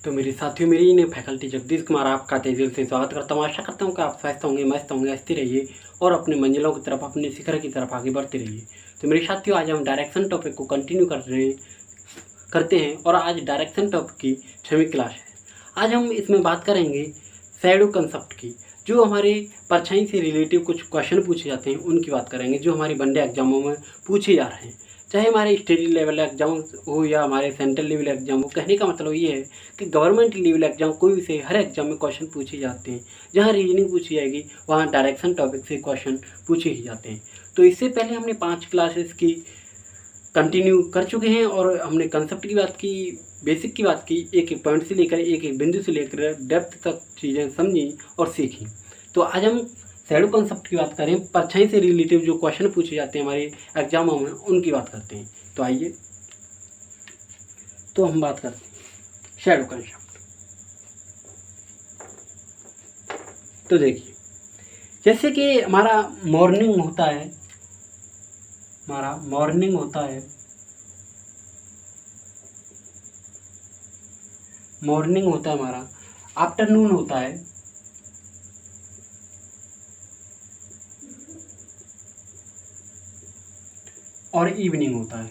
तो मेरे साथियों, मेरी ने फैकल्टी जगदीश कुमार आपका तहे दिल से स्वागत करता हूँ। आशा करता हूँ कि आप स्वस्थ होंगे, मस्त होंगे, हंसते रहिए और अपने मंजिलों की तरफ, अपने शिखर की तरफ आगे बढ़ते रहिए। तो मेरे साथियों, आज हम डायरेक्शन टॉपिक को कंटिन्यू करते हैं और आज डायरेक्शन टॉपिक की 6वीं क्लास है। आज हम इसमें बात करेंगे शैडो कंसेप्ट की। जो हमारे परछाई से रिलेटिव कुछ क्वेश्चन पूछे जाते हैं उनकी बात करेंगे, जो हमारे वनडे एग्जामों में पूछे जा रहे हैं, चाहे हमारे स्टेट लेवल एग्जाम हो या हमारे सेंट्रल लेवल एग्जाम हो। कहने का मतलब ये है कि गवर्नमेंट लेवल एग्जाम कोई भी से हर एग्जाम में क्वेश्चन पूछे जाते हैं। जहाँ रीजनिंग पूछी जाएगी वहाँ डायरेक्शन टॉपिक से क्वेश्चन पूछे ही जाते हैं। तो इससे पहले हमने 5 क्लासेस की कंटिन्यू कर चुके हैं और हमने कंसेप्ट की बात की, बेसिक की बात की, एक एक पॉइंट से लेकर एक एक बिंदु से लेकर डेप्थ तक चीज़ें समझी और सीखी। तो आज हम शैडो कंसेप्ट की बात करें, परछाई से रिलेटिव जो क्वेश्चन पूछे जाते हैं हमारे एग्जामों में उनकी बात करते हैं। तो आइए, तो हम बात करते हैं शैडो कंसेप्ट। तो देखिए, जैसे कि हमारा मॉर्निंग होता है, हमारा आफ्टरनून होता है, और इवनिंग होता है।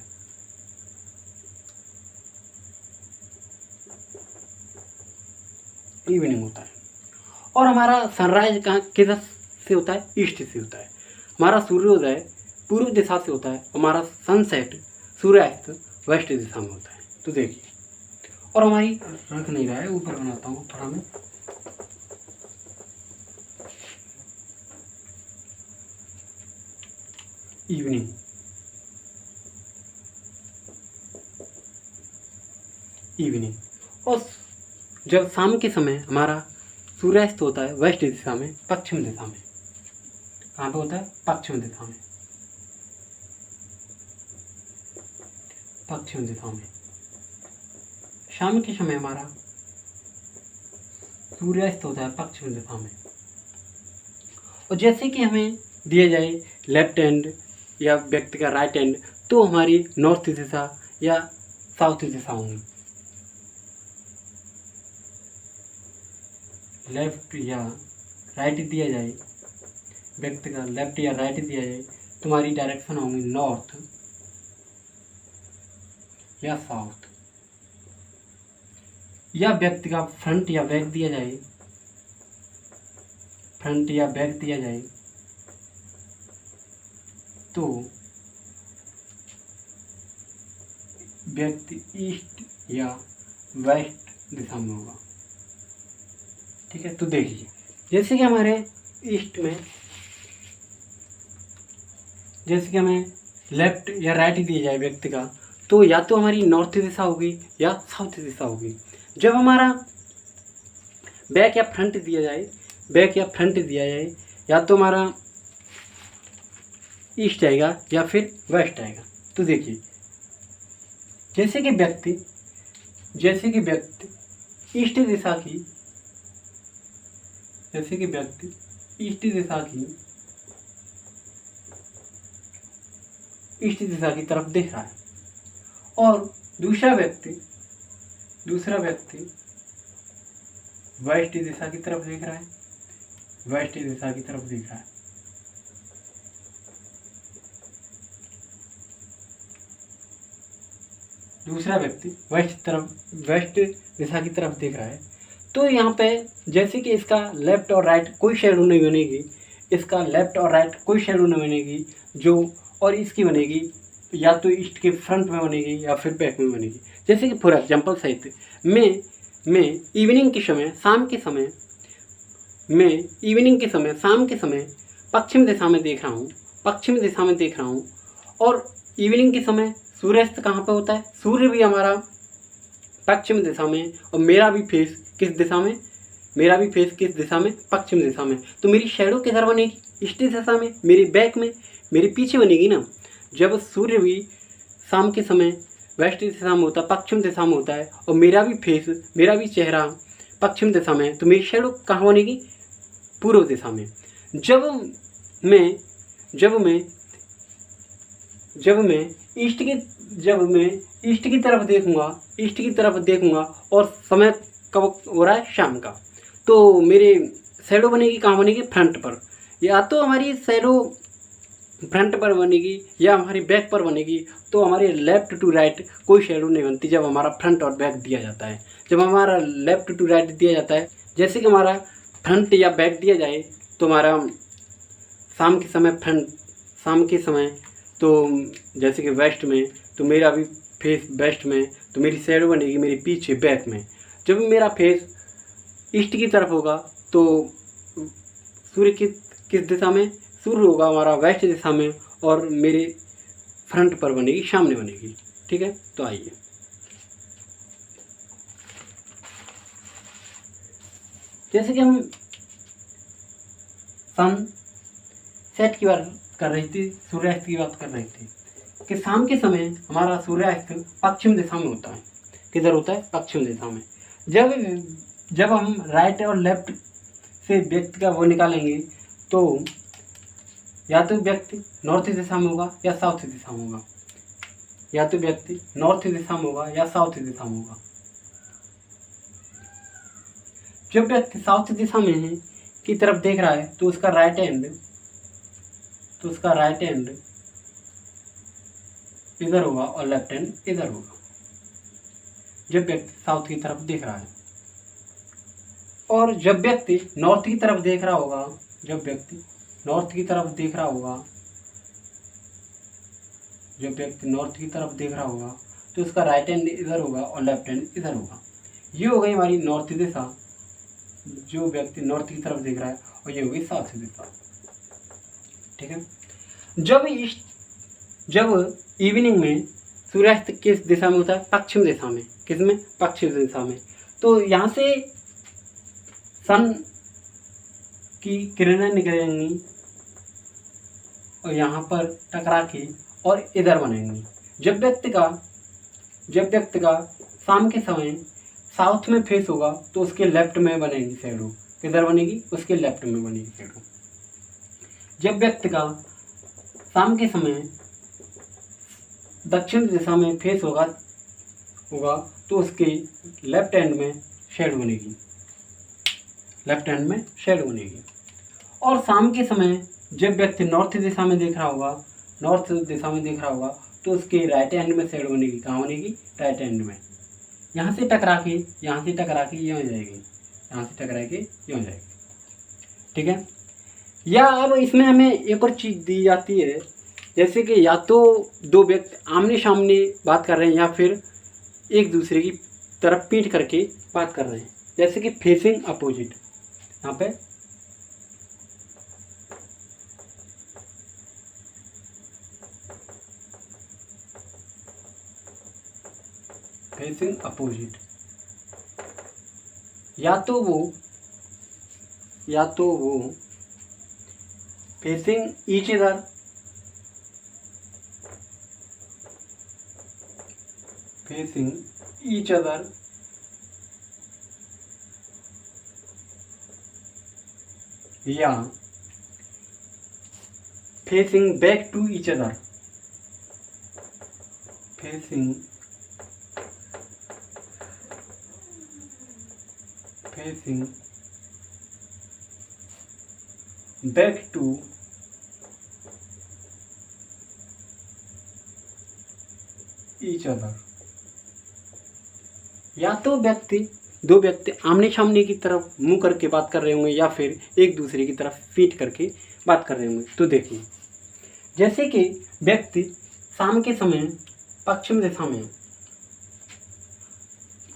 और हमारा सनराइज कहाँ किधर से होता है? ईस्ट से होता है। हमारा सूर्योदय पूर्व दिशा से होता है, हमारा सनसेट सूर्यास्त वेस्ट दिशा में होता है। तो देखिए, और हमारी रख नहीं रहा है, ऊपर बनाता हूँ थोड़ा मैं। इवनिंग और जब शाम के समय हमारा सूर्यास्त होता है वेस्ट दिशा में, पश्चिम दिशा में। कहाँ पे होता है? पश्चिम दिशा में। शाम के समय हमारा सूर्यास्त होता है पश्चिम दिशा में। और जैसे कि हमें दिया जाए लेफ्ट हैंड या व्यक्ति का राइट हैंड, तो हमारी नॉर्थ दिशा या साउथ दिशा होंगी। लेफ्ट या राइट दिया जाए, व्यक्ति का लेफ्ट या राइट दिया जाए, तुम्हारी डायरेक्शन होंगी नॉर्थ या साउथ। या व्यक्ति का फ्रंट या बैक दिया जाए, तो व्यक्ति ईस्ट या वेस्ट दिशा में होगा। ठीक है, तो देखिए, जैसे कि हमारे ईस्ट में, जैसे कि हमें लेफ्ट या राइट दिया जाए व्यक्ति का, तो या तो हमारी नॉर्थ दिशा होगी या साउथ दिशा होगी। जब हमारा बैक या फ्रंट दिया जाए, या तो हमारा ईस्ट आएगा या फिर वेस्ट आएगा। तो देखिए, जैसे कि व्यक्ति ईस्ट दिशा की तरफ देख रहा है, और दूसरा व्यक्ति वेस्ट दिशा की तरफ देख रहा है, दूसरा व्यक्ति वेस्ट दिशा की तरफ देख रहा है। तो यहाँ पे जैसे कि इसका लेफ्ट और राइट कोई शैडो नहीं बनेगी, जो और इसकी बनेगी या तो ईस्ट के फ्रंट में बनेगी या फिर बैक में बनेगी। जैसे कि फॉर एग्जाम्पल सहित मैं इवनिंग के समय, शाम के समय पश्चिम दिशा में देख रहा हूँ, और इवनिंग के समय सूर्यास्त कहाँ पे होता है? सूर्य भी हमारा पश्चिम दिशा में, और मेरा भी फेस किस दिशा में? पश्चिम दिशा में। तो मेरी शैडो किधर बनेगी? ईस्ट दिशा में। मेरे बैक में, मेरे पीछे बनेगी ना। जब सूर्य भी शाम के समय वेस्ट दिशा में होता है, पश्चिम दिशा में होता है, और मेरा भी चेहरा पश्चिम दिशा में है, तो मेरी शैडो कहाँ बनेगी? पूर्व दिशा में। जब मैं ईस्ट की तरफ देखूंगा और समय कब हो रहा है, शाम का। तो मेरे शैडो बनेगी कहाँ बनेगी, फ्रंट पर। या तो हमारी शैडो फ्रंट पर बनेगी या हमारी बैक पर बनेगी। तो हमारे लेफ्ट टू राइट कोई शैडो नहीं बनती जब हमारा फ्रंट और बैक दिया जाता है। जब हमारा लेफ्ट टू राइट दिया जाता है, जैसे कि हमारा फ्रंट या बैक दिया जाए, तो हमारा शाम के समय फ्रंट, शाम के समय तो जैसे कि वेस्ट में, तो मेरा भी फेस वेस्ट में, तो मेरी शैडो बनेगी मेरे पीछे बैक में। जब मेरा फेस ईस्ट की तरफ होगा तो सूर्य किस दिशा में, सूर्य होगा हमारा वेस्ट दिशा में और मेरे फ्रंट पर बनेगी, सामने बनेगी। ठीक है, तो आइए जैसे कि हम सन सेट की बात कर रही थी, सूर्यास्त की बात कर रही थी कि शाम के समय हमारा सूर्यास्त पश्चिम दिशा में होता है। किधर होता है, पश्चिम दिशा में। जब हम राइट और लेफ्ट से व्यक्ति का वो निकालेंगे तो या तो व्यक्ति नॉर्थ दिशा में होगा या साउथ दिशा में होगा, या तो व्यक्ति नॉर्थ दिशा में होगा या साउथ दिशा में होगा। जब व्यक्ति साउथ दिशा में है की तरफ देख रहा है तो उसका राइट हैंड इधर होगा और लेफ्ट हैंड इधर होगा, जब व्यक्ति साउथ की तरफ देख रहा है। और जब व्यक्ति नॉर्थ की तरफ देख रहा होगा, जब व्यक्ति नॉर्थ की तरफ देख रहा होगा, तो उसका राइट हैंड इधर होगा और लेफ्ट हैंड इधर होगा। ये हो गई हमारी नॉर्थ दिशा, जो व्यक्ति नॉर्थ की तरफ देख रहा है, और ये होगी साउथ दिशा। ठीक है, जब इवनिंग में सूर्यास्त किस दिशा में होता है, पश्चिम दिशा में। किस में, पश्चिम दिशा में। तो यहाँ से सन की किरणें निकलेंगी और यहाँ पर टकरा के और इधर बनेंगी। जब व्यक्ति का शाम के समय साउथ में फेस होगा तो उसके लेफ्ट में बनेगी शैडो। किधर बनेगी, उसके लेफ्ट में बनेगी शैडो। जब व्यक्ति का शाम के समय दक्षिण दिशा में फेस होगा तो उसके लेफ्ट हैंड में शैडो बनेगी, और शाम के समय जब व्यक्ति नॉर्थ दिशा में देख रहा होगा तो उसके राइट हैंड में शैडो बनेगी। कहाँ बनेगी, राइट हैंड में। यहाँ से टकरा के ये हो जाएगी, ठीक है। या अब इसमें हमें एक और चीज़ दी जाती है, जैसे कि या तो दो व्यक्ति आमने सामने बात कर रहे हैं या फिर एक दूसरे की तरफ पीठ करके बात कर रहे हैं, जैसे कि फेसिंग अपोजिट। यहाँ पे फेसिंग अपोजिट, या तो वो फेसिंग ईच अदर, या facing back to each other, facing back to each other. या तो दो व्यक्ति आमने सामने की तरफ मुंह करके बात कर रहे होंगे या फिर एक दूसरे की तरफ पीठ करके बात कर रहे होंगे। तो देखिए, जैसे कि व्यक्ति शाम के समय पश्चिम दिशा में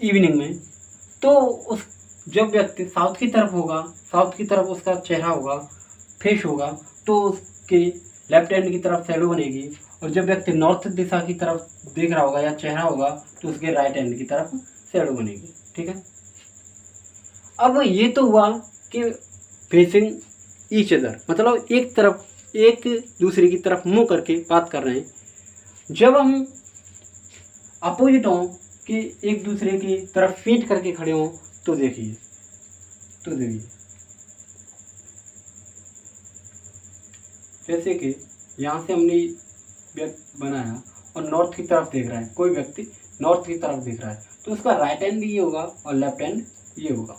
इवनिंग में, तो जब व्यक्ति साउथ की तरफ उसका चेहरा होगा, फेस होगा, तो उसके लेफ्ट हैंड की तरफ शैडो बनेगी। और जब व्यक्ति नॉर्थ दिशा की तरफ देख रहा होगा या चेहरा होगा तो उसके राइट हैंड की तरफ शैडो बनेगी। ठीक है, अब ये तो हुआ कि फेसिंग ईच अदर, मतलब एक दूसरे की तरफ मुंह करके बात कर रहे हैं। जब हम अपोजिट हों कि एक दूसरे की तरफ पीठ करके खड़े हों तो देखिए जैसे कि यहाँ से हमने व्यक्ति बनाया और नॉर्थ की तरफ देख रहा है, कोई व्यक्ति नॉर्थ की तरफ देख रहा है, तो उसका राइट हैंड ये होगा और लेफ्ट हैंड ये होगा,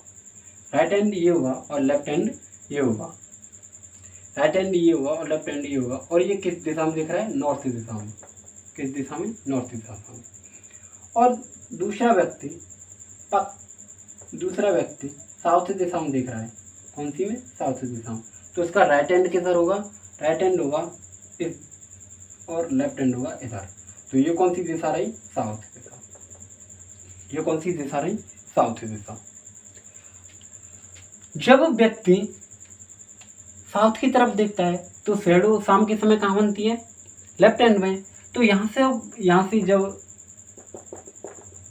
राइट हैंड ये होगा और लेफ्ट हैंड ये होगा, राइट हैंड ये होगा और लेफ्ट हैंड ये होगा। और ये किस दिशा में दिख रहा है? नॉर्थ दिशा में। किस दिशा में? नॉर्थ दिशा में। और दूसरा व्यक्ति साउथ दिशा में देख रहा है। कौन सी में? साउथ दिशा में। तो इसका राइट हैंड किधर होगा? राइट हैंड होगा इस और लेफ्ट हैंड होगा इधर। तो ये कौन सी दिशा रही? साउथ दिशा। ये कौन सी दिशा रही? साउथ दिशा। जब व्यक्ति साउथ की तरफ देखता है तो शैडो शाम के समय कहाँ बनती है? लेफ्ट हैंड में। तो यहाँ से जब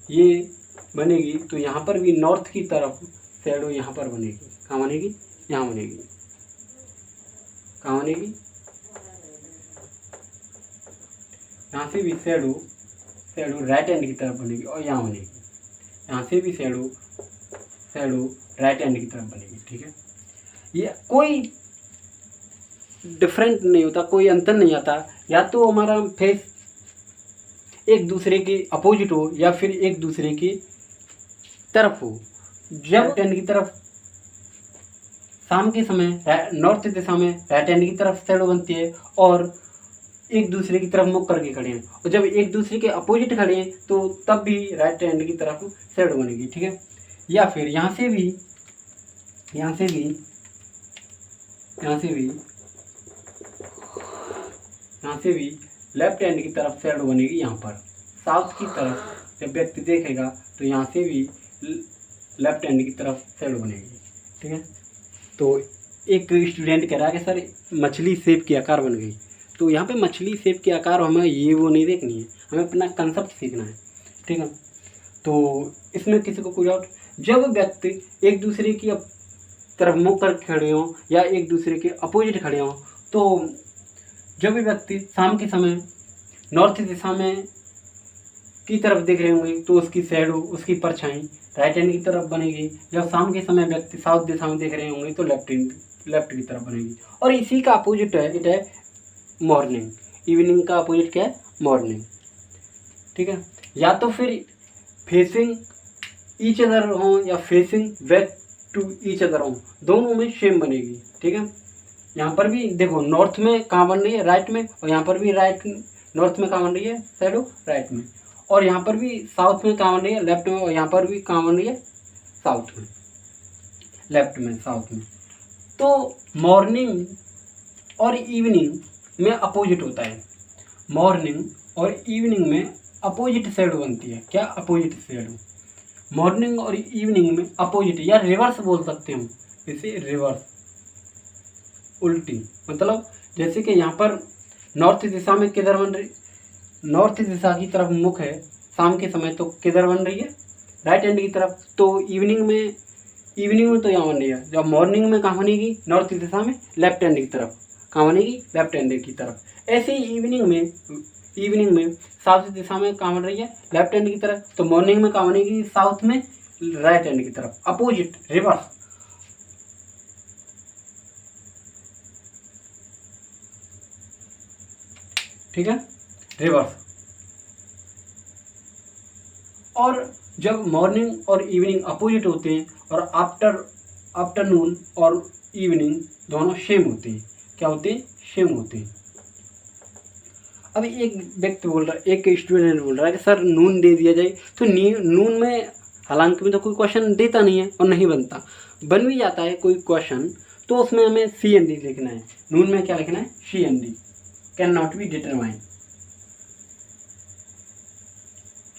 ये बनेगी तो यहाँ पर भी नॉर्थ की तरफ शैडो यहाँ पर बनेगी। कहाँ बनेगी? यहाँ बनेगी। कहाँ बनेगी? यहाँ से भी शैडो राइट हैंड की तरफ बनेगी और यहाँ बनेगी। यहाँ से भी शैडो राइट हैंड की तरफ बनेगी। ठीक है, ये कोई डिफरेंट नहीं होता, कोई अंतर नहीं आता। या तो हमारा फेस एक दूसरे के अपोजिट हो या फिर एक दूसरे की तरफ हो। जब राइट हैंड की तरफ शाम के समय नॉर्थ दिशा में राइट हैंड की तरफ शैडो बनती है और एक दूसरे की तरफ मुख करके खड़े हैं, और जब एक दूसरे के अपोजिट खड़े हैं तो तब भी राइट हैंड की तरफ शैडो बनेगी। ठीक है, या फिर यहाँ से भी लेफ्ट हैंड की तरफ शैडो बनेगी। यहाँ पर साउथ की तरफ जब व्यक्ति देखेगा तो यहाँ से भी लेफ्ट हैंड की तरफ शैडो बनेगी। ठीक है, तो एक स्टूडेंट कह रहा है कि सर मछली शेप के आकार बन गई। तो यहाँ पे मछली शेप के आकार हमें ये वो नहीं देखनी है, हमें अपना कंसेप्ट सीखना है। ठीक है, तो इसमें किसी को कोई डाउट? जब व्यक्ति एक दूसरे की तरफ मुख कर खड़े हों या एक दूसरे के अपोजिट खड़े हों, तो जब भी व्यक्ति शाम के समय नॉर्थ दिशा में की तरफ देख रहे होंगे तो उसकी शैडो, उसकी परछाई राइट हैंड की तरफ बनेगी। जब शाम के समय व्यक्ति साउथ दिशा में देख रहे होंगे तो लेफ्ट की तरफ बनेगी। और इसी का अपोजिट है, इट है मॉर्निंग। इवनिंग का अपोजिट क्या है? मॉर्निंग। ठीक है, या तो फिर फेसिंग ईच अदर हो या facing back to each other हो, दोनों में सेम बनेगी। ठीक है, यहाँ पर भी देखो नॉर्थ में कहाँ बन रही है? राइट में। और यहाँ पर भी नॉर्थ में कहाँ बन रही है? शैडो राइट में। और यहाँ पर भी साउथ में कहाँ बन रही है? लेफ्ट में। और यहाँ पर भी कहाँ बन रही है? साउथ में, लेफ्ट में, साउथ में। तो मॉर्निंग और इवनिंग में अपोजिट होता है। मॉर्निंग और इवनिंग में अपोजिट शैडो बनती है। क्या? Opposite shadow. मॉर्निंग और इवनिंग में अपोजिट या रिवर्स बोल सकते हैं हम इसे, रिवर्स, उल्टी। मतलब जैसे कि यहाँ पर नॉर्थ दिशा में किधर बन रही? नॉर्थ दिशा की तरफ मुख है शाम के समय, तो किधर बन रही है? राइट हैंड की तरफ। तो इवनिंग में तो यहाँ बन रही है। जब मॉर्निंग में कहाँ बनेगी? नॉर्थ दिशा में लेफ्ट हैंड की तरफ। कहाँ बनेगी? लेफ्ट हैंड की तरफ। ऐसे ही इवनिंग में साउथ दिशा में कहाँ बन रही है? लेफ्ट हैंड की तरफ। तो मॉर्निंग में कहाँ बनेगी? साउथ में राइट हैंड की तरफ, अपोजिट, रिवर्स। ठीक है, रिवर्स। और जब मॉर्निंग और इवनिंग अपोजिट होते हैं और आफ्टरनून और इवनिंग दोनों सेम होते हैं। क्या होते हैं? सेम होते हैं। अब एक व्यक्ति बोल रहा है, एक स्टूडेंट बोल रहा है कि सर नून दे दिया जाए। तो नून में हालांकि में तो कोई क्वेश्चन देता नहीं है और नहीं बनता, बन भी जाता है कोई क्वेश्चन तो उसमें हमें CND लिखना है। नून में क्या लिखना है? CND, can not be determine,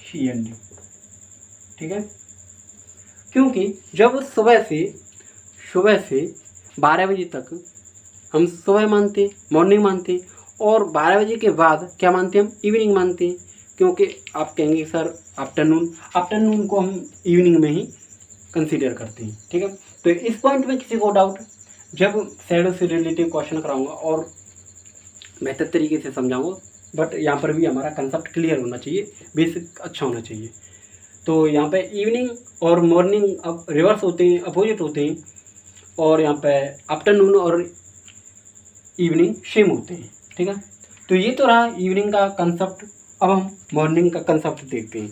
CND। ठीक है, क्योंकि जब सुबह से 12 बजे तक हम सुबह मानते, मॉर्निंग मानते, और 12 बजे के बाद क्या मानते हैं? हम इवनिंग मानते हैं। क्योंकि आप कहेंगे सर आफ्टरनून को हम इवनिंग में ही कंसीडर करते हैं। ठीक है, तो इस पॉइंट में किसी को डाउट? जब शैडो से रिलेटेड क्वेश्चन कराऊंगा और बेहतर तरीके से समझाऊंगा, बट यहाँ पर भी हमारा कंसेप्ट क्लियर होना चाहिए, बेसिक अच्छा होना चाहिए। तो यहाँ पे इवनिंग और मॉर्निंग अब रिवर्स होते हैं, अपोजिट होते हैं, और यहाँ पे आफ्टरनून और इवनिंग सेम होते हैं। ठीक है, तो ये तो रहा इवनिंग का कंसेप्ट। अब हम मॉर्निंग का कंसेप्ट देखते हैं।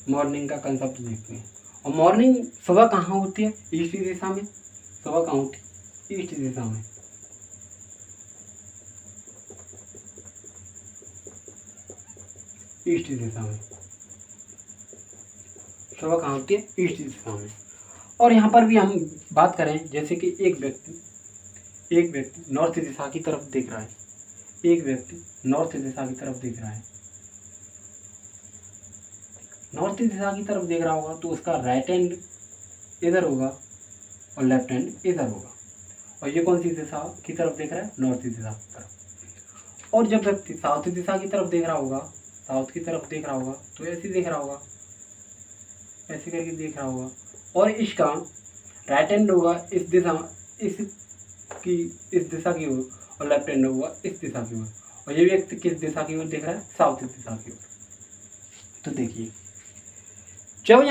मॉर्निंग का कंसेप्ट देखते हैं। और मॉर्निंग सुबह कहाँ होती है? ईस्ट दिशा में। सुबह कहाँ होती है? ईस्ट दिशा में। ईस्ट दिशा में सुबह कहाँ होती है? ईस्ट दिशा में। और यहाँ पर भी हम बात करें, जैसे कि एक व्यक्ति नॉर्थ दिशा की तरफ देख रहा है। एक व्यक्ति नॉर्थ दिशा की तरफ देख रहा है। नॉर्थ दिशा की तरफ देख रहा होगा तो उसका राइट हैंड इधर होगा और लेफ्ट हैंड इधर होगा। और ये कौन सी दिशा की तरफ देख रहा है? नॉर्थ दिशा की तरफ। और जब व्यक्ति साउथ दिशा की तरफ देख रहा होगा, साउथ की तरफ देख रहा होगा तो ऐसे देख रहा होगा, ऐसे करके देख रहा होगा। और इसका राइट हैंड होगा इस दिशा, इस दिशा की ओर, और लेफ्ट हैंड होगा इस दिशा की ओर। और ये व्यक्ति किस दिशा की ओर देख रहा है? साउथ दिशा की ओर। तो देखिए, जब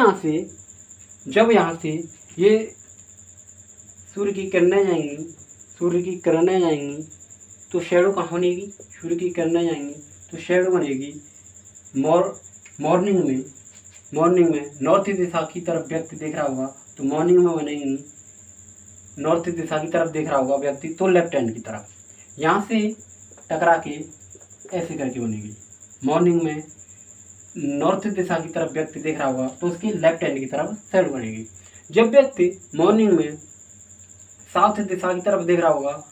यहाँ से ये सूर्य की किरणें जाएंगी तो शैडो कहाँ बनेगी? सूर्य की किरणें जाएंगी तो शैडो बनेगी मॉर्निंग में नॉर्थ दिशा की तरफ व्यक्ति देख रहा होगा तो मॉर्निंग में बनेगी, नॉर्थ दिशा की तरफ देख रहा होगा व्यक्ति तो लेफ्ट हैंड की तरफ। यहाँ से टकरा के ऐसे करके बनेगी। मॉर्निंग में नॉर्थ दिशा की तरफ व्यक्ति देख रहा होगा तो उसकी लेफ्ट हैंड की तरफ शैडो बनेगी। जब व्यक्ति मॉर्निंग में साउथ दिशा की तरफ देख रहा होगा,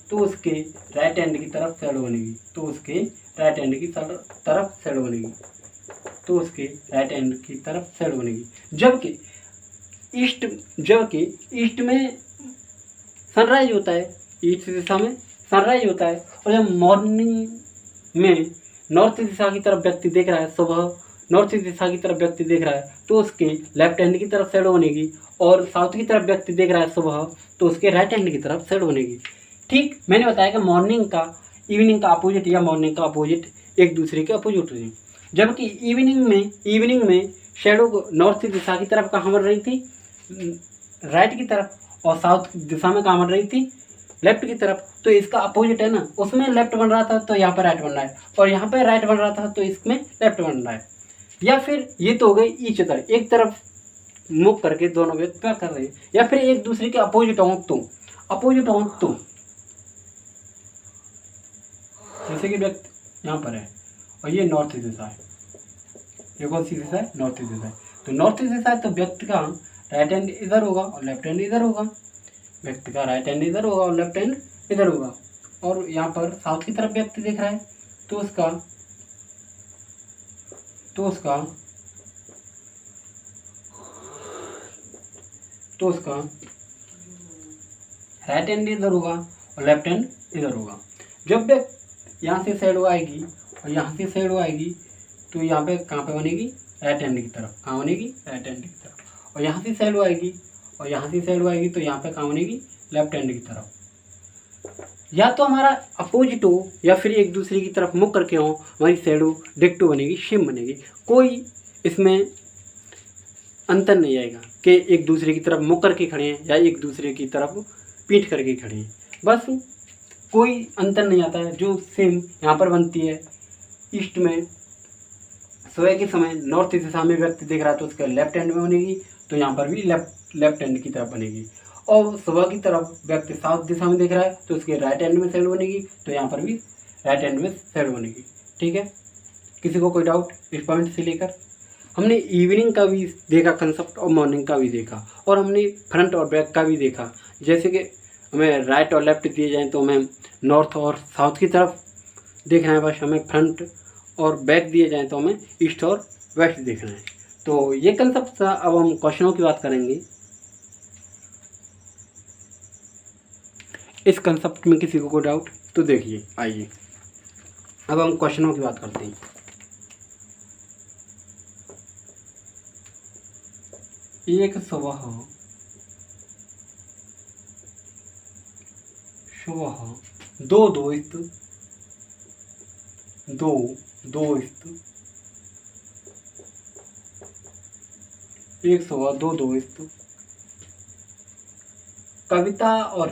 तो उसके राइट हैंड की तरफ शैडो बनेगी। जबकि ईस्ट में सनराइज होता है, ईस्ट दिशा में सनराइज होता है। और जब मॉर्निंग में नॉर्थ दिशा की तरफ व्यक्ति देख रहा है, सुबह नॉर्थ दिशा की तरफ व्यक्ति देख रहा है तो उसके लेफ्ट हैंड की तरफ शैडो बनेगी। और साउथ की तरफ व्यक्ति देख रहा है सुबह तो उसके राइट हैंड की तरफ शैडो बनेगी। ठीक मैंने बताया कि मॉर्निंग का इवनिंग का अपोजिट या मॉर्निंग का अपोजिट एक दूसरे के अपोजिट होते हैं। जबकि इवनिंग में शैडो को नॉर्थ दिशा की तरफ कहाँ बन रही थी? राइट की तरफ। और साउथ दिशा में कहाँ बन रही थी? लेफ्ट की तरफ। तो इसका अपोजिट है ना, उसमें लेफ्ट बन रहा था तो यहाँ पर राइट बन रहा है, और यहाँ पर राइट बन रहा था तो इसमें लेफ्ट बन रहा है। या फिर ये तो हो गई ईच अदर, एक तरफ मुख करके दोनों व्यक्ति क्या कर रहे हैं। या फिर एक दूसरे के अपोजिट हों तो जैसे कि व्यक्ति यहाँ पर है और ये नॉर्थ दिशा है। ये कौन सी दिशा है? नॉर्थ दिशा है। तो नॉर्थ दिशा है तो व्यक्ति का राइट हैंड इधर होगा और लेफ्ट हैंड इधर होगा। और यहाँ पर साउथ की तरफ व्यक्ति देख रहा है तो उसका राइट हैंड इधर होगा और लेफ्ट हैंड इधर होगा। जब यहाँ से शैडो आएगी और यहाँ से शैडो आएगी तो यहाँ पे कहाँ पे बनेगी? राइट हैंड की तरफ। कहाँ बनेगी? राइट हैंड की तरफ। और यहाँ से शैडो आएगी तो यहाँ पे कहाँ बनेगी? लेफ्ट हैंड की तरफ। या तो हमारा अपोजिट हो या फिर एक दूसरे की तरफ मुख करके हो, हमारी शैडो डिक्टो बनेगी, सेम बनेगी। कोई इसमें अंतर नहीं आएगा कि एक दूसरे की तरफ मुख करके खड़े हैं या एक दूसरे की तरफ पीठ करके खड़े हैं। बस कोई अंतर नहीं आता है। जो सेम यहाँ पर बनती है ईस्ट में सुबह के समय नॉर्थ दिशा में व्यक्ति देख रहा है तो उसका लेफ्ट हैंड में बनेगी, तो यहाँ पर भी लेफ्ट हैंड की तरफ बनेगी। और सुबह की तरफ व्यक्ति साउथ दिशा में देख रहा है तो उसके राइट हैंड में शैडो बनेगी, तो यहाँ पर भी राइट हैंड में शैडो बनेगी। ठीक है, किसी को कोई डाउट इस पॉइंट से लेकर? हमने इवनिंग का भी देखा कंसेप्ट और मॉर्निंग का भी देखा, और हमने फ्रंट और बैक का भी देखा। जैसे कि हमें राइट और लेफ्ट दिए जाएँ तो हमें नॉर्थ और साउथ की तरफ देखना है, बस हमें फ्रंट और बैक दिए जाएँ तो हमें ईस्ट और वेस्ट देखना है। तो ये कंसेप्ट था। अब हम क्वेश्चनों की बात करेंगे। इस कंसेप्ट में किसी को कोई डाउट तो देखिए, आइए अब हम क्वेश्चनों की बात करते हैं। एक सुबह दो दोस्त एक सुबह दो दोस्त कविता और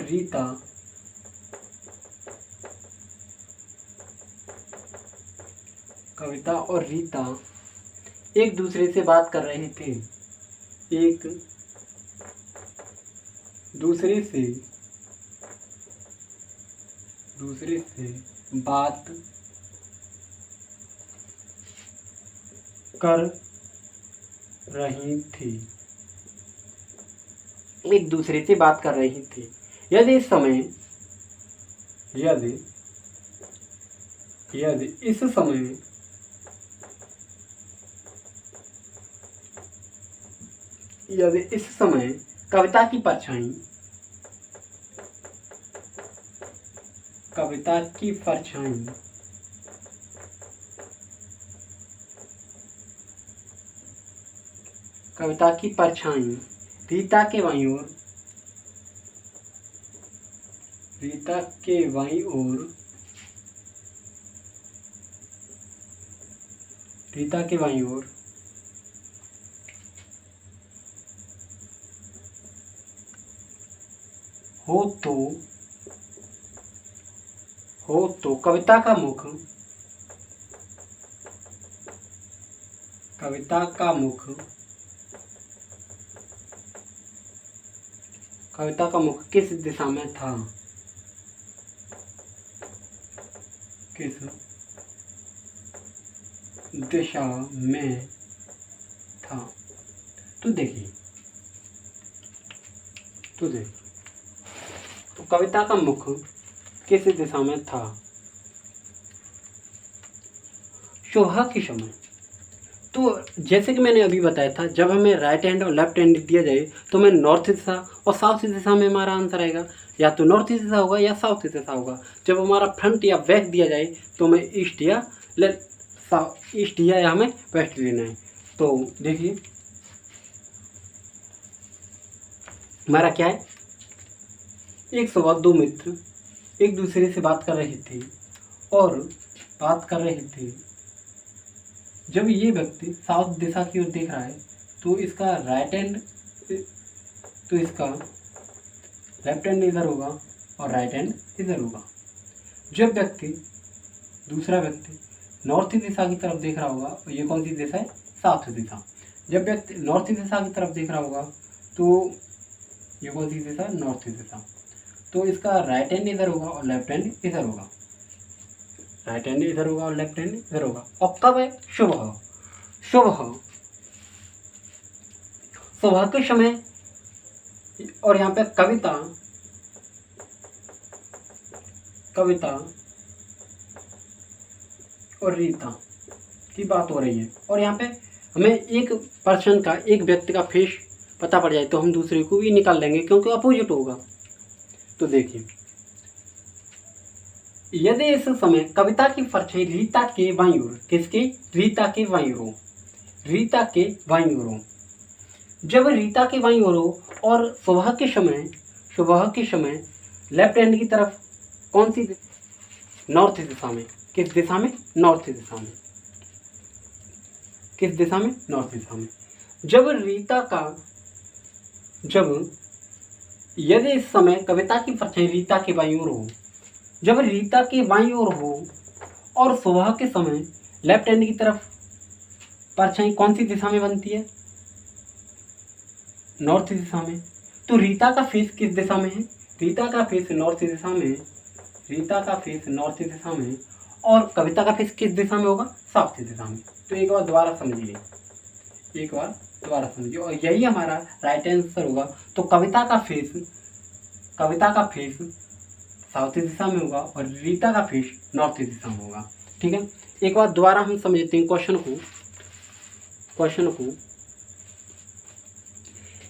रीता कविता और रीता एक दूसरे से बात कर रहे थे। एक दूसरे से बात कर रही थी। एक दूसरे से बात कर रही थी। यदि इस समय कविता की परछाई रीता के बाईं ओर हो तो कविता का मुख किस दिशा में था? तो देखिए तो कविता का मुख किस दिशा में था? सुबह के समय। तो जैसे कि मैंने अभी बताया था, जब हमें राइट हैंड और लेफ्ट हैंड दिया जाए तो हमें नॉर्थ दिशा और साउथ दिशा में हमारा आंसर आएगा। या तो नॉर्थ दिशा होगा या साउथ दिशा होगा। जब हमारा फ्रंट या बैक दिया जाए तो हमें ईस्ट या हमें वेस्ट लेना है। तो देखिए हमारा क्या है, एक सुबह दो मित्र एक दूसरे से बात कर रहे थे। जब ये व्यक्ति साउथ दिशा की ओर देख रहा है तो इसका लेफ्ट हैंड इधर होगा और राइट हैंड इधर होगा। जब दूसरा व्यक्ति नॉर्थ दिशा की तरफ देख रहा होगा, और ये कौन सी दिशा है? साउथ दिशा। जब व्यक्ति नॉर्थ दिशा की तरफ देख रहा होगा तो ये कौन सी दिशा? नॉर्थ दिशा। तो इसका राइट हैंड इधर होगा और लेफ्ट हैंड इधर होगा। और कब है? सुबह के समय। और यहाँ पे कविता और रीता की बात हो रही है। और यहाँ पे हमें एक व्यक्ति का फेस पता पड़ जाए तो हम दूसरे को भी निकाल लेंगे, क्योंकि अपोजिट होगा। तो देखिए, यदि इस समय कविता की परछाई रीता के बाईं ओर, किसके? रीता के बाईं ओर हो। जब रीता के बाईं ओर हो और सुबह के समय लेफ्ट हैंड की तरफ कौन सी? नॉर्थ दिशा में। किस दिशा में? नॉर्थ दिशा में। यदि इस समय कविता की परछाई रीता के बाईं ओर हो, जब रीता के बाईं ओर हो और सुबह के समय लेफ्ट हैंड की तरफ परछाई कौन सी दिशा में बनती है? नॉर्थ दिशा में। तो रीता का फेस किस दिशा में है? रीता का फेस नॉर्थ दिशा में। और कविता का फेस किस दिशा में होगा? साउथ दिशा में। तो एक बार दोबारा समझिए और यही हमारा राइट आंसर होगा। तो कविता का फेस साउथ दिशा में होगा और रीता का फेस नॉर्थ दिशा में होगा। ठीक है, एक बार दोबारा हम समझते हैं क्वेश्चन को।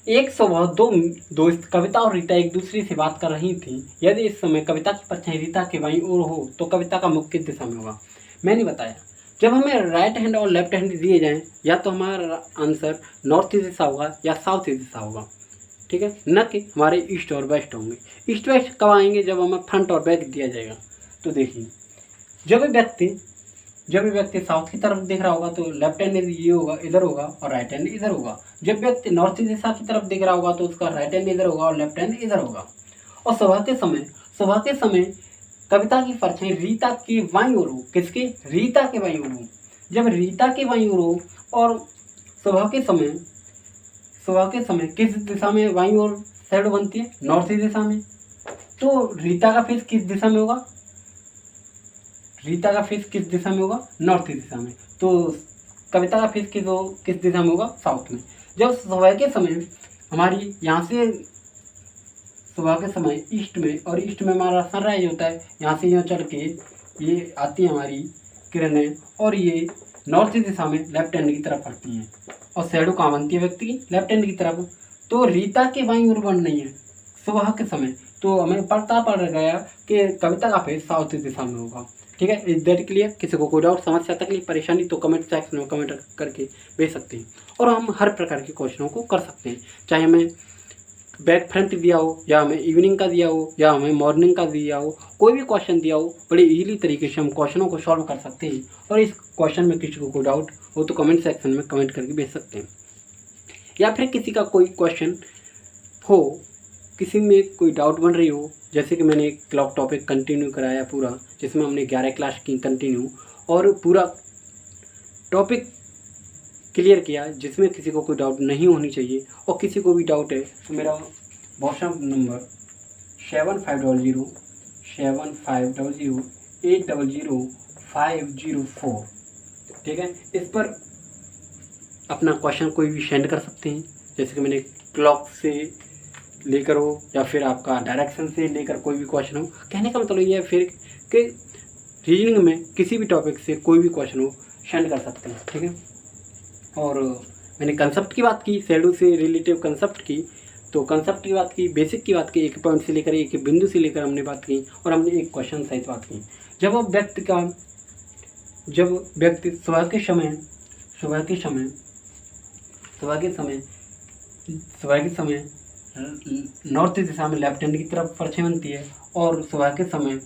एक सुबह दो दोस्त कविता और रीता एक दूसरे से बात कर रही थी। यदि इस समय कविता की परछाई रीता के बाईं ओर हो तो कविता का मुख किस दिशा में होगा? मैंने बताया, जब हमें राइट हैंड और लेफ्ट हैंड दिए जाएं, या तो हमारा आंसर नॉर्थ दिशा होगा या साउथ दिशा होगा। ठीक है, न कि हमारे ईस्ट और वेस्ट होंगे। ईस्ट वेस्ट कब आएंगे? जब हमें फ्रंट और बैक दिया जाएगा। तो देखिए, जब व्यक्ति साउथ की तरफ देख रहा होगा तो लेफ्ट हैंड ये होगा, इधर होगा, और राइट हैंड इधर होगा। जब व्यक्ति नॉर्थ दिशा की तरफ देख रहा होगा तो उसका राइट हैंड इधर होगा और लेफ्ट हैंड इधर होगा। और सुबह के समय कविता की परछाई रीता के बाईं ओर हो। किसके? रीता के बाईं ओर हो। जब रीता के बाईं ओर हो और सुबह के समय किस दिशा में बाईं ओर शैडो बनती है? नॉर्थ ईस्ट दिशा में। तो रीता का फेस किस दिशा में होगा? रीता का फेस किस दिशा में होगा? नॉर्थ ईस्ट दिशा में। तो कविता का फेस किस दिशा में होगा? साउथ में। जब सुबह के समय हमारी यहाँ से सुबह के समय ईस्ट में, और ईस्ट में हमारा सनराइज होता है, यहाँ से यहाँ चढ़ के ये आती है हमारी किरणें और ये नॉर्थ ईस्ट दिशा में लेफ्ट हैंड की तरफ पड़ती हैं और शैडो कहाँ बनती है व्यक्ति की? लेफ्ट हैंड की तरफ। तो रीता के बाईं ओर बन रही है सुबह के समय, तो हमें पता पड़ गया कि कविता का फेस साउथ ईस्ट दिशा में होगा। ठीक है, इज दैट क्लियर? किसी को कोई डाउट, समस्या, तकलीफ, परेशानी तो कमेंट सेक्शन में कमेंट करके भेज सकते हैं और हम हर प्रकार के क्वेश्चनों को कर सकते हैं, चाहे हमें बैक फ्रंट दिया हो या हमें इवनिंग का दिया हो या हमें मॉर्निंग का दिया हो, कोई भी क्वेश्चन दिया हो, बड़े इजीली तरीके से हम क्वेश्चनों को सॉल्व कर सकते हैं। और इस क्वेश्चन में किसी को कोई डाउट हो तो कमेंट सेक्शन में कमेंट करके भेज सकते हैं, या फिर किसी का कोई क्वेश्चन हो, किसी में कोई डाउट बन रही हो, जैसे कि मैंने क्लॉक टॉपिक कंटिन्यू कराया पूरा, जिसमें हमने 11 क्लास की कंटिन्यू और पूरा टॉपिक क्लियर किया, जिसमें किसी को कोई डाउट नहीं होनी चाहिए। और किसी को भी डाउट है तो मेरा व्हाट्सएप नंबर 7500800504, ठीक है, इस पर अपना क्वेश्चन कोई भी सेंड कर सकते हैं, जैसे कि मैंने क्लॉक से लेकर हो या फिर आपका डायरेक्शन से लेकर कोई भी क्वेश्चन हो। कहने का मतलब ये है फिर कि रीजनिंग में किसी भी टॉपिक से कोई भी क्वेश्चन हो सेंड कर सकते हैं। ठीक है, और मैंने कंसेप्ट की बात की, शैडो से रिलेटिव कंसेप्ट की, तो कंसेप्ट की बात की, बेसिक की बात की, एक पॉइंट से लेकर एक बिंदु से लेकर हमने बात की और हमने एक क्वेश्चन सहित बात की। जब व्यक्ति सुबह के समय नॉर्थ दिशा में लेफ्ट हैंड की तरफ परछाई बनती है और सुबह के समय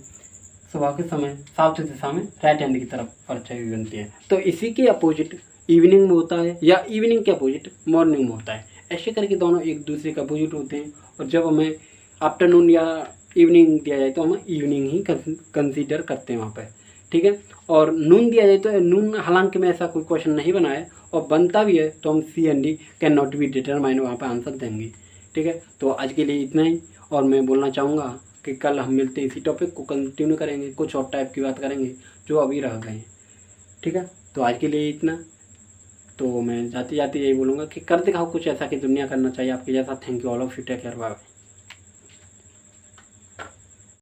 साउथ दिशा में राइट हैंड की तरफ परछाई बनती है। तो इसी के अपोजिट इवनिंग में होता है या इवनिंग के अपोजिट मॉर्निंग में होता है। ऐसे करके दोनों एक दूसरे के अपोजिट होते हैं और जब हमें आफ्टरनून या इवनिंग दिया जाए तो हम इवनिंग ही कंसीडर करते हैं वहाँ पर। ठीक है, और नून दिया जाए तो नून, हालांकि मैं ऐसा कोई क्वेश्चन नहीं बनाया और बनता भी है तो हम C&D can not be determine वहाँ पर आंसर देंगे। ठीक है, तो आज के लिए इतना ही, और मैं बोलना चाहूँगा कि कल हम मिलते हैं, इसी टॉपिक को कंटिन्यू करेंगे, कुछ और टाइप की बात करेंगे जो अभी रह गए हैं। ठीक है, तो आज के लिए इतना। तो मैं जाते जाते यही बोलूँगा कि कर दिखाओ कुछ ऐसा कि दुनिया करना चाहिए आपके जैसा। Thank you all of you, take care, bye.